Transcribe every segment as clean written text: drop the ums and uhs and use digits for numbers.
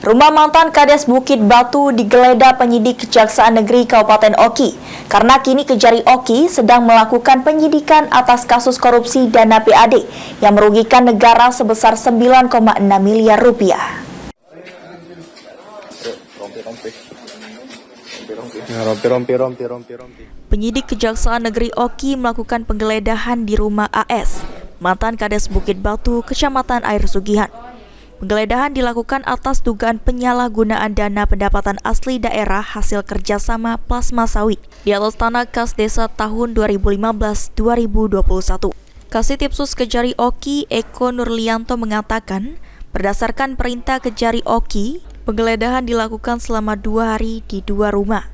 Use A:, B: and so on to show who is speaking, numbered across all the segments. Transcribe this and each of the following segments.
A: Rumah mantan Kades Bukit Batu digeledah penyidik Kejaksaan Negeri Kabupaten Oki karena kini Kejari Oki sedang melakukan penyidikan atas kasus korupsi dana PAD yang merugikan negara sebesar 9,6 miliar rupiah. Penyidik Kejaksaan Negeri Oki melakukan penggeledahan di rumah AS, mantan Kades Bukit Batu, Kecamatan Air Sugihan. Penggeledahan dilakukan atas dugaan penyalahgunaan dana pendapatan asli daerah hasil kerjasama plasma sawit di atas tanah kas desa tahun 2015-2021. Kasitipsus Kejari Oki Eko Nurlianto mengatakan, berdasarkan perintah Kejari Oki, penggeledahan dilakukan selama 2 hari di 2 rumah.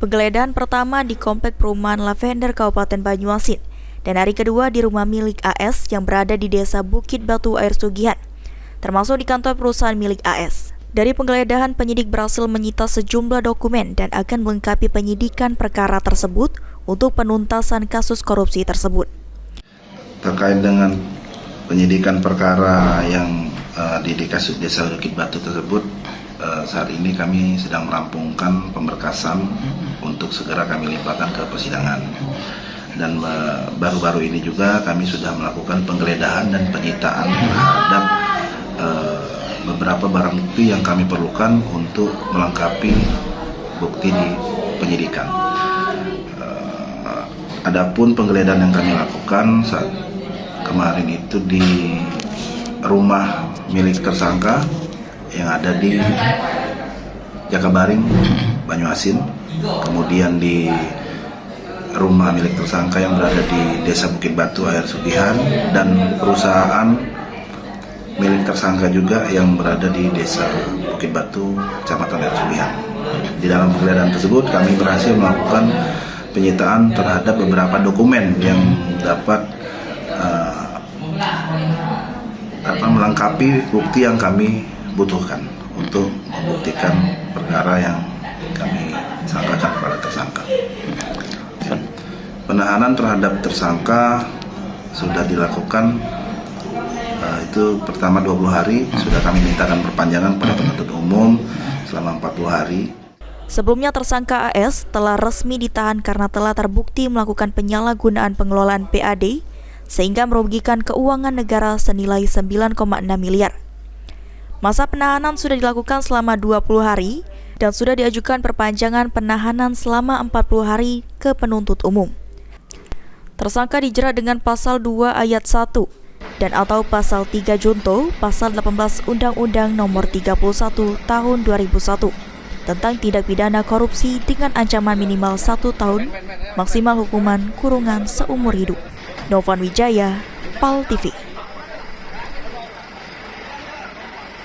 A: Penggeledahan pertama di Komplek Perumahan Lavender Kabupaten Banyuasin dan hari kedua di rumah milik AS yang berada di Desa Bukit Batu Air Sugihan, termasuk di kantor perusahaan milik AS. Dari penggeledahan, penyidik berhasil menyita sejumlah dokumen dan akan melengkapi penyidikan perkara tersebut untuk penuntasan kasus korupsi tersebut.
B: Terkait dengan penyidikan perkara yang di kasus Desa Bukit Batu tersebut, saat ini kami sedang merampungkan pemberkasan untuk segera kami limpahkan ke persidangan. Dan baru-baru ini juga kami sudah melakukan penggeledahan dan penyitaan terhadap beberapa barang bukti yang kami perlukan untuk melengkapi bukti di penyidikan. Adapun penggeledahan yang kami lakukan saat kemarin itu di rumah milik tersangka yang ada di Jakabaring, Banyuasin, kemudian di rumah milik tersangka yang berada di Desa Bukit Batu Air Sugihan, dan perusahaan milik tersangka juga yang berada di Desa Bukit Batu, Kecamatan Air Sugihan. Di dalam penggeledahan tersebut kami berhasil melakukan penyitaan terhadap beberapa dokumen yang dapat melengkapi bukti yang kami butuhkan untuk membuktikan perkara yang kami sangkakan kepada tersangka. Penahanan terhadap tersangka sudah dilakukan, itu pertama 20 hari, sudah kami mintakan perpanjangan pada penuntut umum selama 40 hari.
A: Sebelumnya tersangka AS telah resmi ditahan karena telah terbukti melakukan penyalahgunaan pengelolaan PAD sehingga merugikan keuangan negara senilai 9,6 miliar. Masa penahanan sudah dilakukan selama 20 hari dan sudah diajukan perpanjangan penahanan selama 40 hari ke penuntut umum. Tersangka dijerat dengan pasal 2 ayat 1 dan atau pasal 3 junto pasal 18 Undang-Undang Nomor 31 Tahun 2001 tentang tindak pidana korupsi dengan ancaman minimal 1 tahun, maksimal hukuman kurungan seumur hidup. Novan Wijaya, PAL TV.